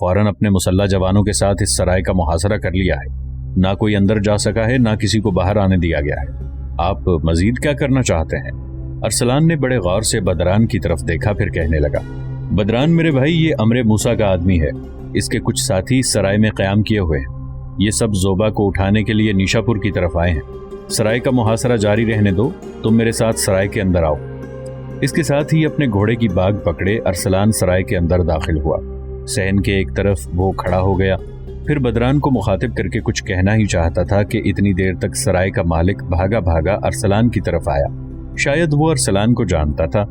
फौरन अपने मुसल्ला जवानों के साथ इस सराय का मुहासरा कर लिया है। ना कोई अंदर जा सका है, ना किसी को बाहर आने दिया गया है। आप मजीद क्या करना चाहते हैं? अरसलान ने बड़े गौर से बदरान की तरफ देखा, फिर कहने लगा, बदरान मेरे भाई, ये अमरे मूसा का आदमी है। इसके कुछ साथी इस सराय में क़याम किए हुए हैं। ये सब जोबा को उठाने के लिए निशापुर की तरफ आए हैं। सराय का मुहासरा जारी रहने दो, तुम मेरे साथ सराय के अंदर आओ। इसके साथ ही अपने घोड़े की बाग पकड़े अरसलान सराय के अंदर दाखिल हुआ। सहन के एक तरफ वो खड़ा हो गया, फिर बदरान को मुखातिब करके कुछ कहना ही चाहता था कि इतनी देर तक सराय का मालिक भागा भागा अरसलान की तरफ आया। शायद वो अरसलान को जानता था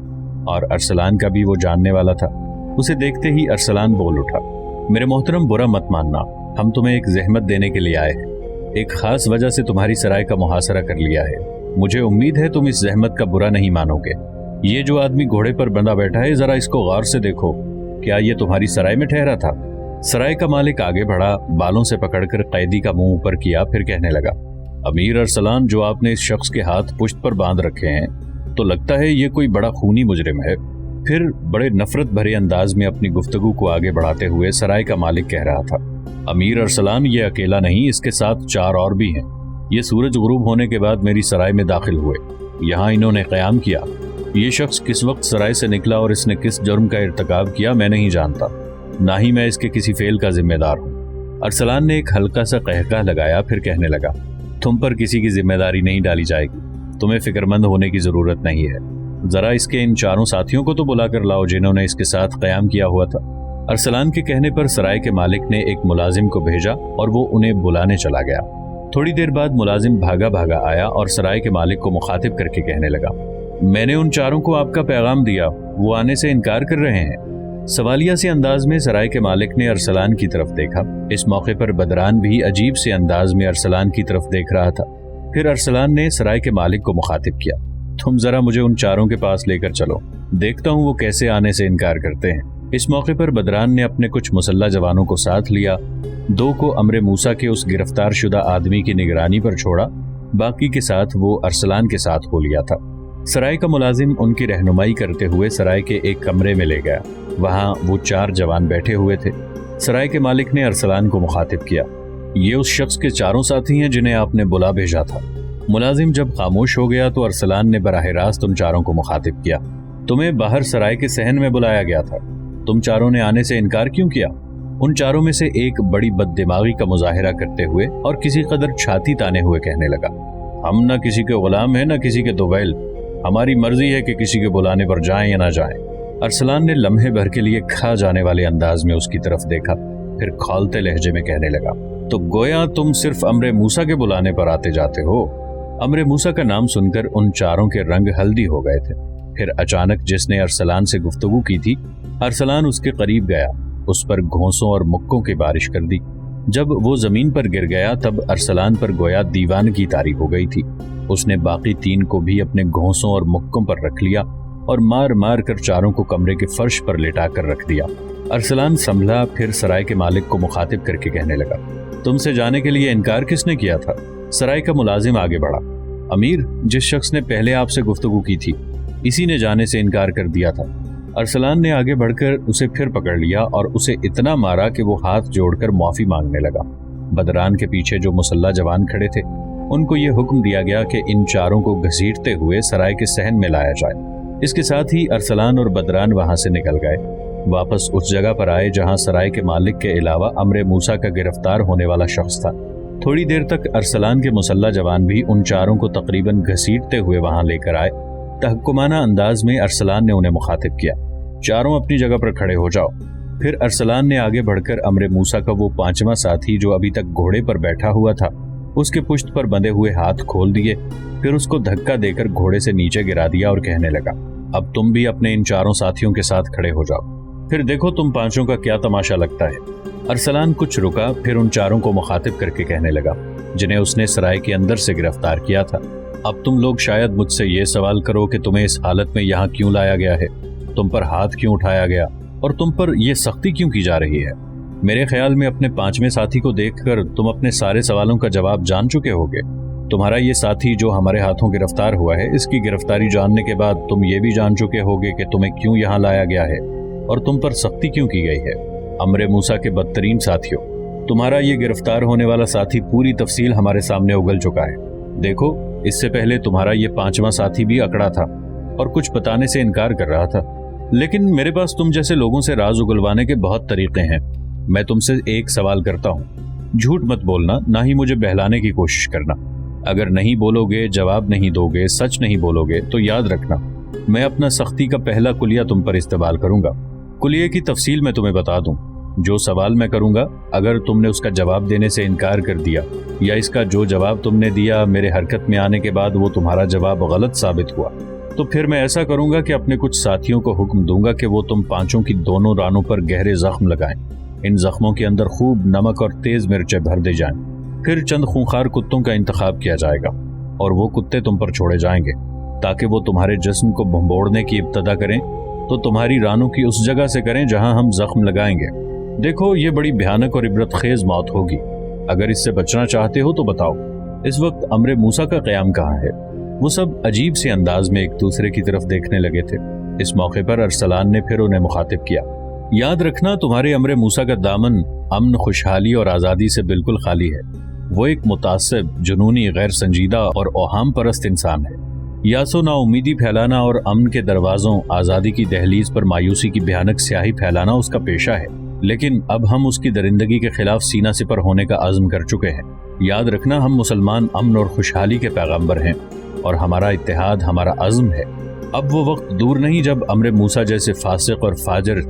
और अरसलान का भी वो जानने वाला था। उसे देखते ही अरसलान बोल उठा, मेरे मोहतरम, बुरा मत मानना, हम तुम्हें एक जहमत देने के लिए आए हैं। एक खास वजह से तुम्हारी सराय का मुहासरा कर लिया है। मुझे उम्मीद है तुम इस जहमत का बुरा नहीं मानोगे। ये जो आदमी घोड़े पर बंधा बैठा है, जरा इसको गौर से देखो। क्या ये तुम्हारी सराय में ठहरा था? सराय का मालिक आगे बढ़ा, बालों से पकड़कर कैदी का मुंह ऊपर किया, फिर कहने लगा, अमीर अरसलान, जो आपने इस शख्स के हाथ पुश्त पर बांध रखे हैं, तो लगता है ये कोई बड़ा खूनी मुजरिम है। फिर बड़े नफरत भरे अंदाज में अपनी गुफ्तगू को आगे बढ़ाते हुए सराय का मालिक कह रहा था, अमीर अरसलान, ये अकेला नहीं, इसके साथ 4 और भी हैं। ये सूरज गुरूब होने के बाद मेरी सराय में दाखिल हुए, यहाँ इन्होंने क़याम किया। ये शख्स किस वक्त सराय से निकला और इसने किस जुर्म का इर्तिकाब किया, मैं नहीं जानता, ना ही मैं इसके किसी फेल का जिम्मेदार हूँ। अरसलान ने एक हल्का सा कहका लगाया, फिर कहने लगा, तुम पर किसी की जिम्मेदारी नहीं डाली जाएगी, तुम्हें फिक्रमंद होने की जरूरत नहीं है। जरा इसके इन 4 साथियों को तो बुला कर लाओ जिन्होंने इसके साथ क़याम किया हुआ था। अरसलान के कहने पर सराय के मालिक ने एक मुलाजिम को भेजा और वो उन्हें बुलाने चला गया। थोड़ी देर बाद मुलाजिम भागा भागा आया और सराय के मालिक को मुखातिब करके कहने लगा, मैंने उन 4 को आपका पैगाम दिया, वो आने से इनकार कर रहे हैं। सवालिया से अंदाज में सराय के मालिक ने अरसलान की तरफ देखा। इस मौके पर बदरान भी अजीब से अंदाज में अरसलान की तरफ देख रहा था। फिर अरसलान ने सराय के मालिक को मुखातिब किया, तुम जरा मुझे उन 4 के पास लेकर चलो, देखता हूँ वो कैसे आने से इनकार करते हैं। इस मौके पर बदरान ने अपने कुछ मुसल्ला जवानों को साथ लिया। 2 को अमरे मूसा के उस गिरफ्तार शुदा आदमी की निगरानी पर छोड़ा, बाकी के साथ वो अरसलान के साथ हो लिया था। सराय का मुलाजिम उनकी रहनुमाई करते हुए सराय के एक कमरे में ले गया। वहाँ वो 4 जवान बैठे हुए थे। सराय के मालिक ने अरसलान को मुखातिब किया, ये उस शख्स के 4 साथी हैं जिन्हें आपने बुला भेजा था। मुलाजिम जब खामोश हो गया तो अरसलान ने बराह रास्त उन 4 को मुखातिब किया, तुम्हें बाहर सराय के सहन में बुलाया गया था, तुम 4 ने आने से इनकार क्यों किया? उन 4 में से एक बड़ी बददिमागी का मुजाहिरा करते हुए और किसी कदर छाती ताने हुए कहने लगा, हम न किसी के गुलाम हैं न किसी के दुबैल, हमारी मर्जी है कि किसी के बुलाने पर जाएं या ना जाएं। अरसलान ने लम्हे भर के लिए खा जाने वाले अंदाज में उसकी तरफ देखा, फिर खौलते लहजे में कहने लगा, तो गोया तुम सिर्फ अमरे मूसा के बुलाने पर आते जाते हो। अमरे मूसा का नाम सुनकर उन 4 के रंग हल्दी हो गए थे। फिर अचानक जिसने अरसलान से गुफ्तगू की थी, अरसलान उसके करीब गया, उस पर घोंसों और मुक्कों की बारिश कर दी। जब वो जमीन पर गिर गया तब अरसलान पर गोया दीवानगी तारी हो गई थी। उसने बाकी 3 को भी अपने घोंसों और मुक्कों पर रख लिया और मार मार कर 4 को कमरे के फर्श पर लेटा कर रख दिया। अरसलान संभला, फिर सराय के मालिक को मुखातिब करके कहने लगा, तुमसे जाने के लिए इनकार किसने किया था? सराय का मुलाजिम आगे बढ़ा, अमीर, जिस शख्स ने पहले आपसे गुफ्तगू की थी, इसी ने जाने से इनकार कर दिया था। अरसलान ने आगे बढ़कर उसे फिर पकड़ लिया और उसे इतना मारा कि वो हाथ जोड़कर माफी मांगने लगा। बदरान के पीछे जो मुसल्ला जवान खड़े थे, उनको ये हुक्म दिया गया कि इन 4 को घसीटते हुए सराय के सहन में लाया जाए। इसके साथ ही अरसलान और बदरान वहां से निकल गए, वापस उस जगह पर आए जहां सराय के मालिक के अलावा अमरे मूसा का गिरफ्तार होने वाला शख्स था। थोड़ी देर तक अरसलान के मुसल्ला जवान भी उन 4 को तकरीबन घसीटते हुए वहां लेकर आए। तहक्कुमाना अंदाज में अरसलान ने उन्हें मुखातिब किया, 4 अपनी जगह पर खड़े हो जाओ। फिर अरसलान ने आगे बढ़कर अमरे मूसा का वो 5वां साथी जो अभी तक घोड़े पर बैठा हुआ था, उसके पुश्त पर बंधे हुए हाथ खोल दिए, फिर उसको धक्का देकर घोड़े से नीचे गिरा दिया और कहने लगा, अब तुम भी अपने इन 4 साथियों के साथ खड़े हो जाओ, फिर देखो तुम 5 का क्या तमाशा लगता है। अरसलान कुछ रुका, फिर उन 4 को मुखातिब करके कहने लगा, जिन्हें उसने सराय के अंदर से गिरफ्तार किया था, अब तुम लोग शायद मुझसे ये सवाल करो कि तुम्हें इस हालत में यहाँ क्यों लाया गया है, तुम पर हाथ क्यों उठाया गया और तुम पर यह सख्ती क्यों की जा रही है। मेरे ख्याल में अपने 5वें साथी को देखकर तुम अपने सारे सवालों का जवाब जान चुके होगे। तुम्हारा ये साथी जो हमारे हाथों गिरफ्तार हुआ है, इसकी गिरफ्तारी जानने के बाद तुम ये भी जान चुके होगे कि तुम्हें क्यों यहाँ लाया गया है और तुम पर सख्ती क्यों की गई है। امر موسیٰ کے بدترین ساتھیوں، تمہارا یہ گرفتار ہونے والا ساتھی پوری تفصیل ہمارے سامنے اگل چکا ہے۔ دیکھو، اس سے پہلے تمہارا یہ 5واں ساتھی بھی اکڑا تھا اور کچھ بتانے سے انکار کر رہا تھا، لیکن میرے پاس تم جیسے لوگوں سے راز اگلوانے کے بہت طریقے ہیں۔ میں تم سے ایک سوال کرتا ہوں، جھوٹ مت بولنا، نہ ہی مجھے بہلانے کی کوشش کرنا۔ اگر نہیں بولو گے، جواب نہیں دو گے، سچ نہیں بولو گے تو یاد رکھنا میں اپنا سختی کا پہلا کلیہ تم پر استعمال کروں گا۔ کلیے کی تفصیل میں تمہیں بتا دوں، جو سوال میں کروں گا اگر تم نے اس کا جواب دینے سے انکار کر دیا، یا اس کا جو جواب تم نے دیا میرے حرکت میں آنے کے بعد وہ تمہارا جواب غلط ثابت ہوا، تو پھر میں ایسا کروں گا کہ اپنے کچھ ساتھیوں کو حکم دوں گا کہ وہ تم پانچوں کی دونوں رانوں پر گہرے زخم لگائیں۔ ان زخموں کے اندر خوب نمک اور تیز مرچیں بھر دے جائیں۔ پھر چند خونخوار کتوں کا انتخاب کیا جائے گا اور وہ کتے تم پر چھوڑے جائیں گے تاکہ وہ تمہارے جسم کو بھنبوڑنے کی ابتدا کریں تو تمہاری رانوں کی اس جگہ سے کریں جہاں ہم زخم لگائیں گے۔ دیکھو، یہ بڑی بھیانک اور عبرت خیز موت ہوگی۔ اگر اس سے بچنا چاہتے ہو تو بتاؤ۔ اس وقت امر موسیٰ کا قیام کہاں ہے؟ وہ سب عجیب سے انداز میں ایک دوسرے کی طرف دیکھنے لگے تھے۔ اس موقع پر ارسلان نے پھر انہیں مخاطب کیا، یاد رکھنا تمہارے امر موسیٰ کا دامن امن، خوشحالی اور آزادی سے بالکل خالی ہے۔ وہ ایک متعصب، جنونی، غیر سنجیدہ اور اوہام پرست انسان ہے۔ یاس و نا امیدی پھیلانا اور امن کے دروازوں، آزادی کی دہلیز پر مایوسی کی بھیانک سیاہی پھیلانا اس کا پیشہ ہے، لیکن اب ہم اس کی درندگی کے خلاف سینہ سپر ہونے کا عزم کر چکے ہیں۔ یاد رکھنا ہم مسلمان امن اور خوشحالی کے پیغمبر ہیں اور ہمارا اتحاد ہمارا عزم ہے۔ اب وہ وقت دور نہیں جب امر موسیٰ جیسے فاسق اور فاجر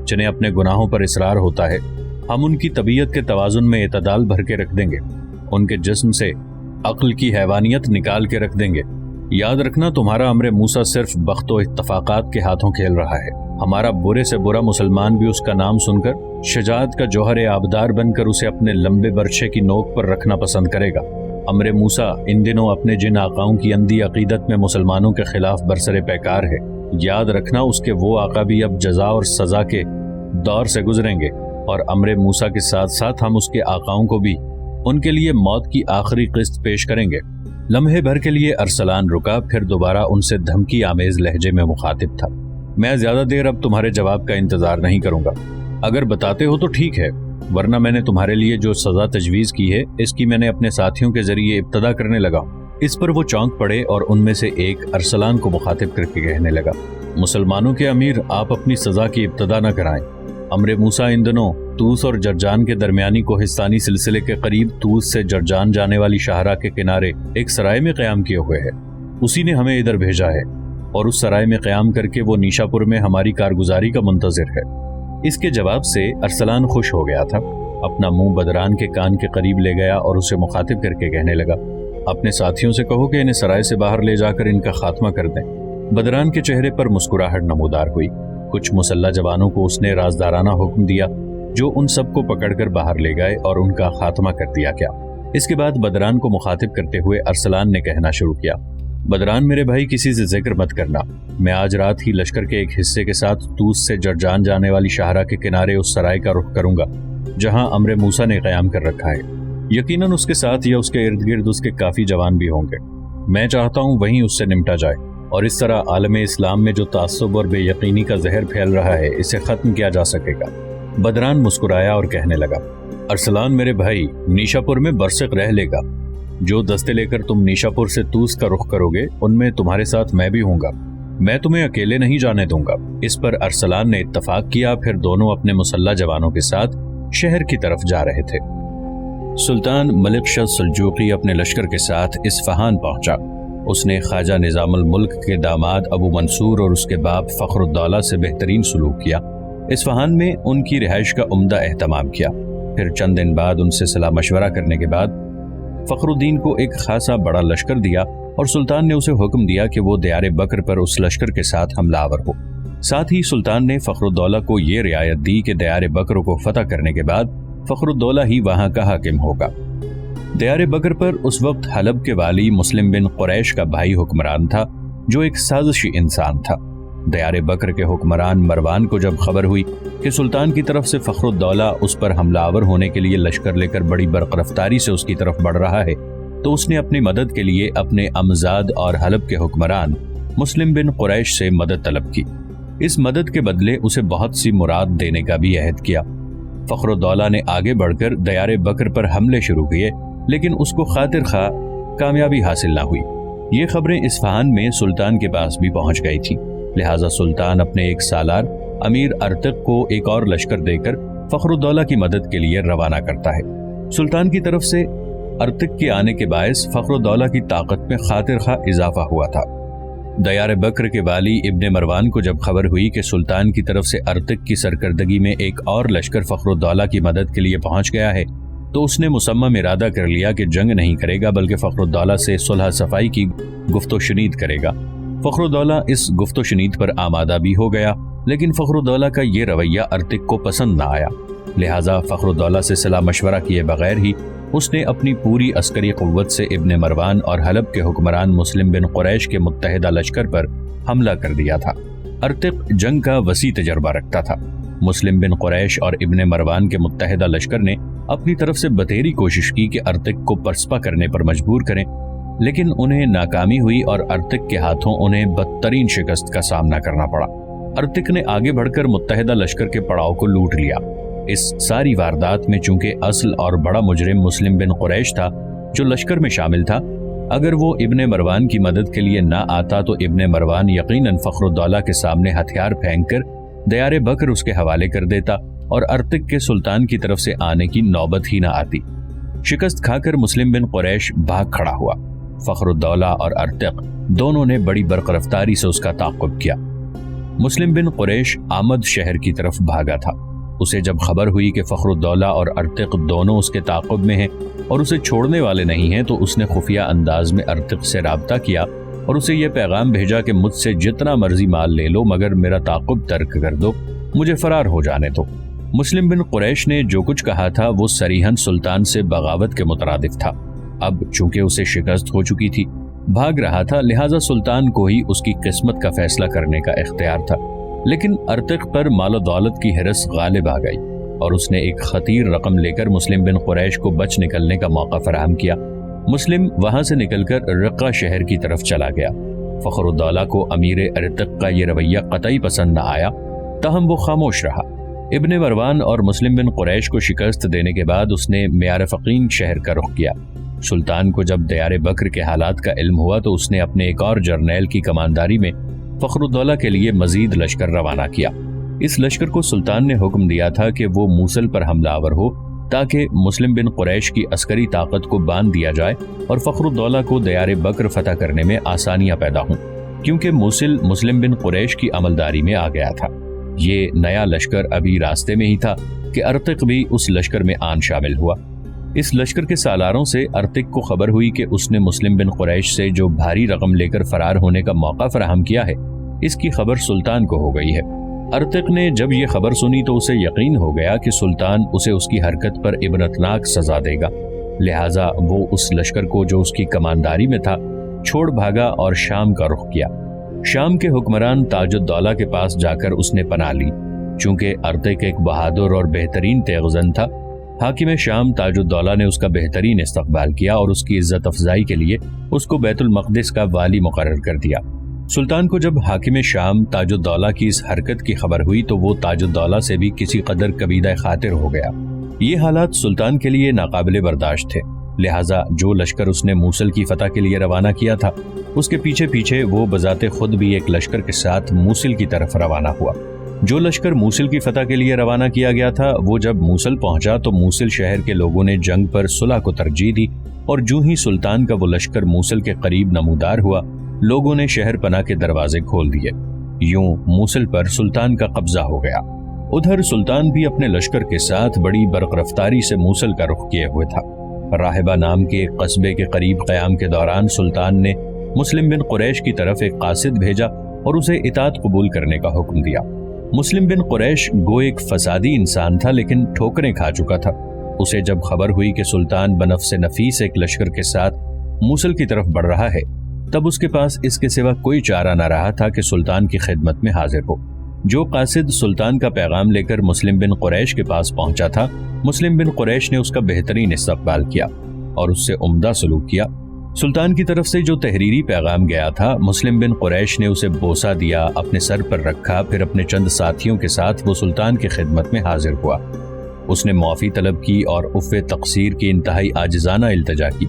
جنہیں اپنے گناہوں پر اصرار ہوتا ہے، ہم ان کی طبیعت کے توازن میں اعتدال بھر کے رکھ دیں گے، ان کے جسم سے عقل کی حیوانیت نکال کے رکھ دیں گے۔ یاد رکھنا تمہارا امر موسیٰ صرف بخت و اتفاقات کے ہاتھوں کھیل رہا ہے۔ ہمارا برے سے برا مسلمان بھی اس کا نام سن کر شجاعت کا جوہر آبدار بن کر اسے اپنے لمبے برچے کی نوک پر رکھنا پسند کرے گا۔ امر موسیٰ ان دنوں اپنے جن آقاؤں کی اندھی عقیدت میں مسلمانوں کے خلاف برسر پیکار ہے۔ یاد رکھنا اس کے وہ آقا بھی اب جزا اور سزا کے دور سے گزریں گے، اور امر موسیٰ کے ساتھ ساتھ ہم اس کے آقاؤں کو بھی ان کے لیے موت کی آخری قسط پیش کریں گے۔ لمحے بھر کے لیے ارسلان رکا، پھر دوبارہ ان سے دھمکی آمیز لہجے میں مخاطب تھا، میں زیادہ دیر اب تمہارے جواب کا انتظار نہیں کروں گا۔ اگر بتاتے ہو تو ٹھیک ہے، ورنہ میں نے تمہارے لیے جو سزا تجویز کی ہے اس کی میں نے اپنے ساتھیوں کے ذریعے ابتدا کرنے لگا ہوں۔ اس پر وہ چونک پڑے اور ان میں سے ایک ارسلان کو مخاطب کر کے کہنے لگا، مسلمانوں کے امیر، آپ اپنی سزا کی ابتدا نہ کرائیں۔ امر موسیٰ ان دنوں طوس اور جرجان کے درمیانی کوہستانی سلسلے کے قریب طوس سے جرجان جانے والی شاہراہ کے کنارے ایک سرائے میں قیام کیے ہوئے ہے۔ اسی نے ہمیں ادھر بھیجا ہے اور اس سرائے میں قیام کر کے وہ نیشا پور میں ہماری کارگزاری کا منتظر ہے۔ اس کے جواب سے ارسلان خوش ہو گیا تھا، اپنا منہ بدران کے کان کے قریب لے گیا اور اسے مخاطب کر کے کہنے لگا، اپنے ساتھیوں سے کہو کہ انہیں سرائے سے باہر لے جا کر ان کا خاتمہ کر دیں۔ بدران کے چہرے پر مسکراہٹ نمودار ہوئی۔ کچھ مسلح جوانوں کو اس نے رازدارانہ حکم دیا جو ان سب کو پکڑ کر باہر لے گئے اور ان کا خاتمہ کر دیا گیا۔ اس کے بعد بدران کو مخاطب کرتے ہوئے ارسلان نے کہنا شروع کیا، بدران میرے بھائی، کسی سے ذکر مت کرنا، میں آج رات ہی لشکر کے ایک حصے کے ساتھ طوس سے جرجان جانے والی شاہراہ کے کنارے اس سرائے کا رخ کروں گا جہاں امر موسیٰ نے قیام کر رکھا ہے۔ یقیناً اس کے ساتھ یا اس کے ارد گرد اس کے کافی جوان بھی ہوں گے۔ میں چاہتا ہوں وہیں اس سے نمٹا جائے اور اس طرح عالم اسلام میں جو تعصب اور بے یقینی کا زہر پھیل رہا ہے اسے ختم کیا جا سکے گا۔ بدران مسکرایا اور کہنے لگا، ارسلان میرے بھائی، نیشا پور میں برسق رہ لے گا۔ جو دستے لے کر تم نیشا پور سے طوس کا رخ کرو گے ان میں تمہارے ساتھ میں بھی ہوں گا، میں تمہیں اکیلے نہیں جانے دوں گا۔ اس پر ارسلان نے اتفاق کیا، پھر دونوں اپنے مسلح جوانوں کے ساتھ شہر کی طرف جا رہے تھے۔ سلطان ملک شاہ سلجوقی اپنے لشکر کے ساتھ اصفہان پہنچا۔ اس نے خواجہ نظام الملک کے داماد ابو منصور اور اس کے باپ فخر الدولہ سے بہترین سلوک کیا۔ اصفہان میں ان کی رہائش کا عمدہ اہتمام کیا۔ پھر چند دن بعد ان سے صلاح مشورہ کرنے کے بعد فخر الدین کو ایک خاصا بڑا لشکر دیا اور سلطان نے اسے حکم دیا کہ وہ دیار بکر پر اس لشکر کے ساتھ حملہ آور ہو۔ ساتھ ہی سلطان نے فخر الدولہ کو یہ رعایت دی کہ دیار بکر کو فتح کرنے کے بعد فخر الدولہ ہی وہاں کا حاکم ہوگا۔ دیار بکر پر اس وقت حلب کے والی مسلم بن قریش کا بھائی حکمران تھا جو ایک سازشی انسان تھا۔ دیار بکر کے حکمران مروان کو جب خبر ہوئی کہ سلطان کی طرف سے فخر الدولہ اس پر حملہ آور ہونے کے لیے لشکر لے کر بڑی برق رفتاری سے اس کی طرف بڑھ رہا ہے، تو اس نے اپنی مدد کے لیے اپنے امزاد اور حلب کے حکمران مسلم بن قریش سے مدد طلب کی۔ اس مدد کے بدلے اسے بہت سی مراد دینے کا بھی عہد کیا۔ فخر الدولہ نے آگے بڑھ کر دیار بکر پر حملے شروع کیے، لیکن اس کو خاطر خواہ کامیابی حاصل نہ ہوئی۔ یہ خبریں اصفہان میں سلطان کے پاس بھی پہنچ گئی تھی، لہٰذا سلطان اپنے ایک سالار امیر ارتق کو ایک اور لشکر دے کر فخر الدولہ کی مدد کے لیے روانہ کرتا ہے۔ سلطان کی طرف سے ارتق کے آنے کے باعث فخر الدولہ کی طاقت میں خاطر خواہ اضافہ ہوا تھا۔ دیار بکر کے والی ابن مروان کو جب خبر ہوئی کہ سلطان کی طرف سے ارتق کی سرکردگی میں ایک اور لشکر فخر الدولہ کی مدد کے لیے پہنچ گیا ہے، تو اس نے مصمم ارادہ کر لیا کہ جنگ نہیں کرے گا بلکہ فخر الدولہ سے صلح صفائی کی گفت و شنید کرے گا۔ فخر الدولہ اس گفت و شنید پر آمادہ بھی ہو گیا، لیکن فخر الدولہ کا یہ رویہ ارتق کو پسند نہ آیا، لہٰذا فخر الدولہ سے صلاح مشورہ کیے بغیر ہی اس نے اپنی پوری عسکری قوت سے ابن مروان اور حلب کے حکمران مسلم بن قریش کے متحدہ لشکر پر حملہ کر دیا تھا۔ ارتق جنگ کا وسیع تجربہ رکھتا تھا۔ مسلم بن قریش اور ابن مروان کے متحدہ لشکر نے اپنی طرف سے بتھیری کوشش کی کہ ارتق کو پرسپا کرنے پر مجبور کریں، لیکن انہیں ناکامی ہوئی اور ارتق کے ہاتھوں انہیں بدترین شکست کا سامنا کرنا پڑا۔ ارتق نے آگے بڑھ کر متحدہ لشکر کے پڑاؤ کو لوٹ لیا۔ اس ساری واردات میں چونکہ اصل اور بڑا مجرم مسلم بن قریش تھا جو لشکر میں شامل تھا، اگر وہ ابن مروان کی مدد کے لیے نہ آتا تو ابن مروان یقیناً فخر الدولہ کے سامنے ہتھیار پھینک کر دیار بکر اس کے حوالے کر دیتا اور ارتق کے سلطان کی طرف سے آنے کی نوبت ہی نہ آتی۔ شکست کھا کر مسلم بن قریش بھاگ کھڑا ہوا۔ فخر الدولہ اور ارتق دونوں نے بڑی برق رفتاری سے اس کا تعاقب کیا۔ مسلم بن قریش آمد شہر کی طرف بھاگا تھا۔ اسے جب خبر ہوئی کہ فخر الدولہ اور ارتق دونوں اس کے تعاقب میں ہیں اور اسے چھوڑنے والے نہیں ہیں، تو اس نے خفیہ انداز میں ارتق سے رابطہ کیا اور اسے یہ پیغام بھیجا کہ مجھ سے جتنا مرضی مال لے لو مگر میرا تعاقب ترک کر دو، مجھے فرار ہو جانے دو۔ مسلم بن قریش نے جو کچھ کہا تھا وہ صریحاً سلطان سے بغاوت کے مترادف تھا۔ اب چونکہ اسے شکست ہو چکی تھی، بھاگ رہا تھا، لہٰذا سلطان کو ہی اس کی قسمت کا فیصلہ کرنے کا اختیار تھا۔ لیکن ارتق پر مال و دولت کی ہرس غالب آ گئی اور اس نے ایک خطیر رقم لے کر مسلم بن قریش کو بچ نکلنے کا موقع فراہم کیا۔ مسلم وہاں سے نکل کر رقہ شہر کی طرف چلا گیا۔ فخر الدولہ کو امیر ارتق کا یہ رویہ قطعی پسند نہ آیا، تاہم وہ خاموش رہا۔ ابن مروان اور مسلم بن قریش کو شکست دینے کے بعد اس نے میارفقین شہر کا رخ کیا۔ سلطان کو جب دیار بکر کے حالات کا علم ہوا تو اس نے اپنے ایک اور جرنیل کی کمانداری میں فخر الدولہ کے لیے مزید لشکر روانہ کیا۔ اس لشکر کو سلطان نے حکم دیا تھا کہ وہ موصل پر حملہ آور ہو تاکہ مسلم بن قریش کی عسکری طاقت کو باندھ دیا جائے اور فخر الدولہ کو دیار بکر فتح کرنے میں آسانیاں پیدا ہوں، کیونکہ موصل مسلم بن قریش کی عملداری میں آ گیا تھا۔ یہ نیا لشکر ابھی راستے میں ہی تھا کہ ارتق بھی اس لشکر میں آن شامل ہوا۔ اس لشکر کے سالاروں سے ارتق کو خبر ہوئی کہ اس نے مسلم بن قریش سے جو بھاری رقم لے کر فرار ہونے کا موقع فراہم کیا ہے، اس کی خبر سلطان کو ہو گئی ہے۔ ارتق نے جب یہ خبر سنی تو اسے یقین ہو گیا کہ سلطان اسے اس کی حرکت پر عبرتناک سزا دے گا، لہٰذا وہ اس لشکر کو جو اس کی کمانداری میں تھا چھوڑ بھاگا اور شام کا رخ کیا۔ شام کے حکمران تاج الدولہ کے پاس جا کر اس نے پناہ لی۔ چونکہ ارتق ایک بہادر اور بہترین تیغزن تھا، حاکم شام تاج الدولہ نے اس کا بہترین استقبال کیا اور اس کی عزت افزائی کے لیے اس کو بیت المقدس کا والی مقرر کر دیا۔ سلطان کو جب حاکم شام تاج الدولہ کی اس حرکت کی خبر ہوئی تو وہ تاج الدولہ سے بھی کسی قدر کبیدہ خاطر ہو گیا۔ یہ حالات سلطان کے لیے ناقابل برداشت تھے، لہٰذا جو لشکر اس نے موصل کی فتح کے لیے روانہ کیا تھا اس کے پیچھے پیچھے وہ بذات خود بھی ایک لشکر کے ساتھ موصل کی طرف روانہ ہوا۔ جو لشکر موصل کی فتح کے لیے روانہ کیا گیا تھا وہ جب موصل پہنچا تو موصل شہر کے لوگوں نے جنگ پر صلح کو ترجیح دی، اور جو ہی سلطان کا وہ لشکر موصل کے قریب نمودار ہوا لوگوں نے شہر پناہ کے دروازے کھول دیے۔ یوں موصل پر سلطان کا قبضہ ہو گیا۔ ادھر سلطان بھی اپنے لشکر کے ساتھ بڑی برق رفتاری سے موصل کا رخ کیے ہوئے تھا۔ راہبہ نام کے ایک قصبے کے قریب قیام کے دوران سلطان نے مسلم بن قریش کی طرف ایک قاصد بھیجا اور اسے اطاعت قبول کرنے کا حکم دیا۔ مسلم بن قریش گو ایک فسادی انسان تھا لیکن ٹھوکریں کھا چکا تھا۔ اسے جب خبر ہوئی کہ سلطان بنفس نفیس ایک لشکر کے ساتھ موصل کی طرف بڑھ رہا ہے، تب اس کے پاس اس کے سوا کوئی چارہ نہ رہا تھا کہ سلطان کی خدمت میں حاضر ہو۔ جو قاصد سلطان کا پیغام لے کر مسلم بن قریش کے پاس پہنچا تھا، مسلم بن قریش نے اس کا بہترین استقبال کیا اور اس سے عمدہ سلوک کیا۔ سلطان کی طرف سے جو تحریری پیغام گیا تھا، مسلم بن قریش نے اسے بوسہ دیا، اپنے سر پر رکھا، پھر اپنے چند ساتھیوں کے ساتھ وہ سلطان کی خدمت میں حاضر ہوا۔ उसने मुआफ़ी तलब की और उफ़्फ़े तक़सीर की इंतहाई आजिज़ाना इल्तिजा की।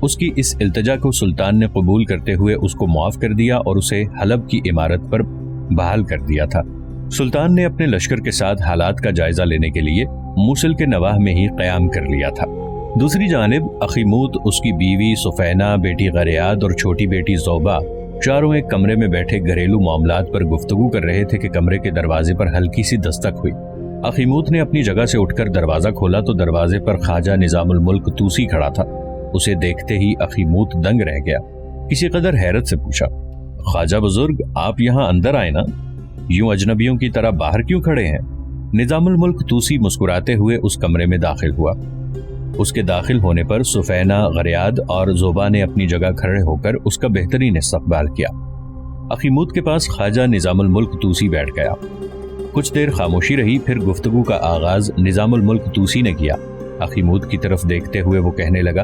उसकी इस इल्तिजा को सुल्तान ने कबूल करते हुए उसको मुआफ़ कर दिया और उसे हलब की इमारत पर बहाल कर दिया था। सुल्तान ने अपने लश्कर के साथ हालात का जायजा लेने के लिए मूसल के नवाह में ही क़याम कर लिया था। दूसरी जानिब अखीमूत, उसकी बीवी सुफैना, बेटी गरियाद और छोटी बेटी ज़ोबा चारों एक कमरे में बैठे घरेलू मामलात पर गुफ्तगू कर रहे थे कि कमरे के दरवाजे पर हल्की सी दस्तक हुई। अखीमूत ने अपनी जगह से उठकर दरवाजा खोला तो दरवाजे पर ख्वाजा निजामुल मुल्क तूसी खड़ा था। उसे देखते ही अखीमूत दंग रह गया। किसी कदर हैरत से पूछा, ख्वाजा बुजुर्ग, आप यहाँ अंदर आए ना, यूं अजनबियों की तरह बाहर क्यों खड़े हैं? निजामुल मुल्क तूसी मुस्कुराते हुए उस कमरे में दाखिल हुआ। उसके दाखिल होने पर सुफैना, गरियाद और ज़ोबा ने अपनी जगह खड़े होकर उसका बेहतरीन इस्तकबाल किया। अखीमूत के पास ख्वाजा निजामुल मुल्क तूसी बैठ गया। कुछ देर खामोशी रही, फिर गुफ्तगू का आगाज निजामुल मुल्क तूसी ने किया। अखीमूत की तरफ देखते हुए वो कहने लगा,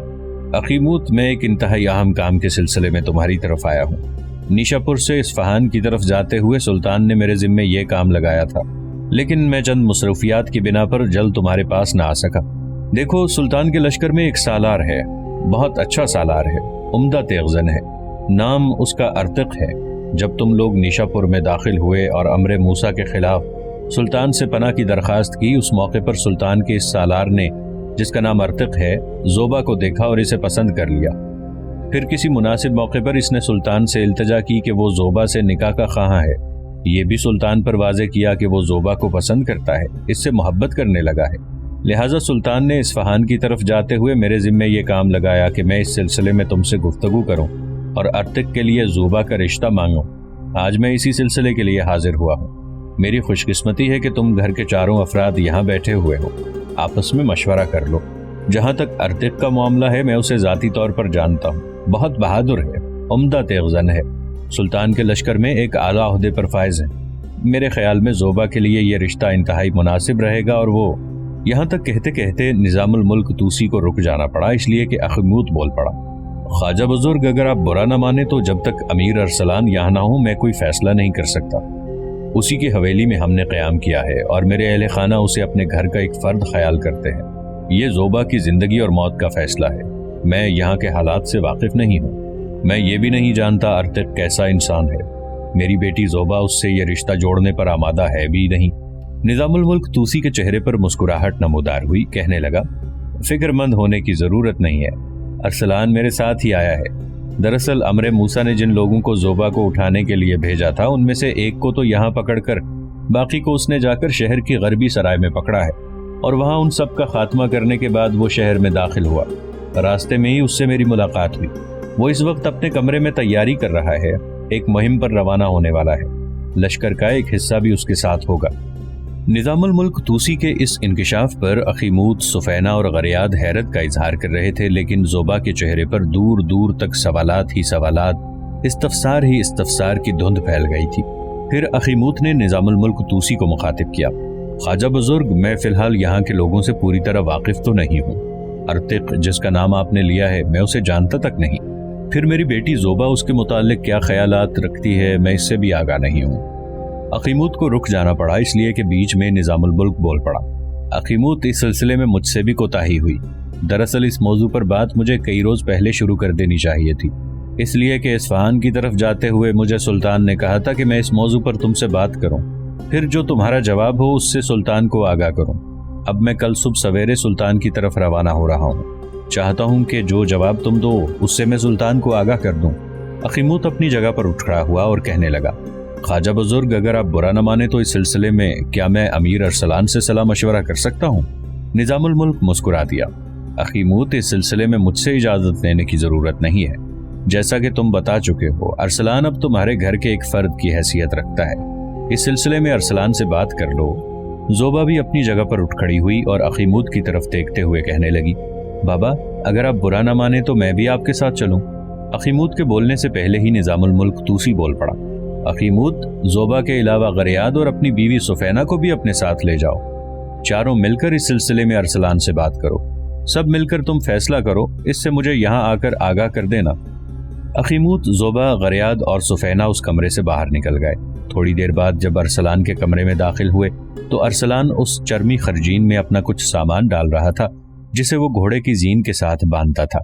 अखीमूत, मैं एक इंतहाई अहम काम के सिलसिले में तुम्हारी तरफ आया हूँ। निशापुर से इस्फहान की तरफ जाते हुए सुल्तान ने मेरे जिम्मे ये काम लगाया था, लेकिन मैं चंद मसरूफियात की बिना पर जल्द तुम्हारे पास न आ सका। देखो, सुल्तान के लश्कर में एक सालार है, बहुत अच्छा सालार है, उम्दा तेगज़न है, नाम उसका अर्तिक है। जब तुम लोग निशापुर में दाखिल हुए और अमरे मूसा के खिलाफ सुल्तान से पनाह की दरख्वास्त की, उस मौके पर सुल्तान के इस सालार ने, जिसका नाम अर्तिक है, ज़ोबा को देखा और इसे पसंद कर लिया। फिर किसी मुनासिब मौके पर इसने सुल्तान से इल्तिजा की कि वो ज़ोबा से निकाह का ख़्वाह है। ये भी सुल्तान पर वाज़े किया कि वो ज़ोबा को पसंद करता है, इससे मोहब्बत करने लगा है। लिहाजा सुल्तान ने इस्फहान की तरफ जाते हुए मेरे ज़िम्मे ये काम लगाया कि मैं इस सिलसिले में तुमसे गुफ्तगू करूं और अर्तिक के लिए ज़ोबा का रिश्ता मांगूं। आज मैं इसी सिलसिले के लिए हाजिर हुआ हूँ। मेरी खुशकिस्मती है कि तुम घर के चारों अफराद यहाँ बैठे हुए हो, आपस में मशवरा कर लो। जहाँ तक अर्तिक का मामला है, मैं उसे ज़ाती तौर पर जानता हूँ, बहुत बहादुर है, उम्दा तेगज़न है, सुल्तान के लश्कर में एक आला ओहदे पर फायज है। मेरे ख्याल में ज़ोबा के लिए यह रिश्ता इंतहाई मुनासिब रहेगा। और वो यहाँ तक कहते कहते निजामुल मुल्क तूसी को रुक जाना पड़ा, इसलिए कि अखीमूत बोल पड़ा, ख्वाजा बुजुर्ग, अगर आप बुरा न माने तो जब तक अमीर अरसलान यहाँ ना हो मैं कोई फैसला नहीं कर सकता। उसी की हवेली में हमने क़याम किया है और मेरे अहले खाना उसे अपने घर का एक फ़र्द ख्याल करते हैं। ये ज़ोबा की ज़िंदगी और मौत का फ़ैसला है। मैं यहाँ के हालात से वाकिफ़ नहीं हूँ। मैं ये भी नहीं जानता अर्तिक कैसा इंसान है। मेरी बेटी ज़ोबा उससे ये रिश्ता जोड़ने पर आमादा है भी नहीं। निजामुल मुल्क तूसी के चेहरे पर मुस्कुराहट नमूदार हुई। कहने लगा, फिक्रमंद होने की ज़रूरत नहीं है, अरसलान मेरे साथ ही आया है। दरअसल अमरे मूसा ने जिन लोगों को ज़ोबा को उठाने के लिए भेजा था, उनमें से एक को तो यहाँ पकड़कर, बाकी को उसने जाकर शहर की गरबी सराय में पकड़ा है और वहाँ उन सब का खात्मा करने के बाद वो शहर में दाखिल हुआ। रास्ते में ही उससे मेरी मुलाकात हुई। वो इस वक्त अपने कमरे में तैयारी कर रहा है, एक मुहिम पर रवाना होने वाला है। लश्कर का एक हिस्सा भी उसके साथ होगा। निजामुल मुल्क तूसी के इस इंकिशाफ पर अखीमूत, सुफैना और गरियाद हैरत का इजहार कर रहे थे, लेकिन ज़ोबा के चेहरे पर दूर दूर तक सवालात ही सवालात, इस्तफसार ही इस्तफसार की धुंध फैल गई थी। फिर अखीमूत ने निजामुल मुल्क तूसी को मुखातिब किया, ख्वाजा बुजुर्ग, मैं फ़िलहाल यहाँ के लोगों से पूरी तरह वाकिफ़ तो नहीं हूँ। अर्तिक जिसका नाम आपने लिया है, मैं उसे जानता तक नहीं। फिर मेरी बेटी ज़ोबा उसके मुताल्लिक क्या ख्यालात रखती है, मैं इससे भी आगाह नहीं हूँ। अखीमूत को रुक जाना पड़ा, इसलिए कि बीच में निजामुल मुल्क बोल पड़ा। अखीमूत, इस सिलसिले में मुझसे भी कोताही हुई। दरअसल इस मौजू पर बात मुझे कई रोज़ पहले शुरू कर देनी चाहिए थी, इसलिए कि इस्फहान की तरफ जाते हुए मुझे सुल्तान ने कहा था कि मैं इस मौजू पर तुमसे बात करूं, फिर जो तुम्हारा जवाब हो उससे सुल्तान को आगाह करूं। अब मैं कल सुबह सवेरे सुल्तान की तरफ रवाना हो रहा हूँ। चाहता हूँ कि जो जवाब तुम दो उससे मैं सुल्तान को आगाह कर दूँ। अखीमूत अपनी जगह पर उठ खड़ा हुआ और कहने लगा, ख्वाजा बुजुर्ग, अगर आप बुरा न माने तो इस सिलसिले में क्या मैं अमीर अरसलान से सलाह मशवरा कर सकता हूँ? निजामुल मुल्क मुस्कुरा दिया। अखीमूत, इस सिलसिले में मुझसे इजाज़त लेने की ज़रूरत नहीं है। जैसा कि तुम बता चुके हो, अरसलान अब तुम्हारे घर के एक फ़र्द की हैसियत रखता है। इस सिलसिले में अरसलान से बात कर लो। ज़ोबा भी अपनी जगह पर उठ खड़ी हुई और अखीमूत की तरफ देखते हुए कहने लगी, बाबा, अगर आप बुरा न माने तो मैं भी आपके साथ चलूँ। अखीमूत के बोलने से पहले ही निजामुल मुल्क तूसी बोल पड़ा, अखीमूत, ज़ोबा के अलावा गरियाद और अपनी बीवी सुफैना को भी अपने साथ ले जाओ। चारों मिलकर इस सिलसिले में अरसलान से बात करो। सब मिलकर तुम फैसला करो, इससे मुझे यहाँ आकर आगाह कर देना। अखीमूत, ज़ोबा, गरियाद और सुफैना उस कमरे से बाहर निकल गए। تھوڑی دیر بعد جب ارسلان کے کمرے میں داخل ہوئے تو ارسلان اس چرمی خرجین میں اپنا کچھ سامان ڈال رہا تھا جسے وہ گھوڑے کی زین کے ساتھ باندھتا تھا۔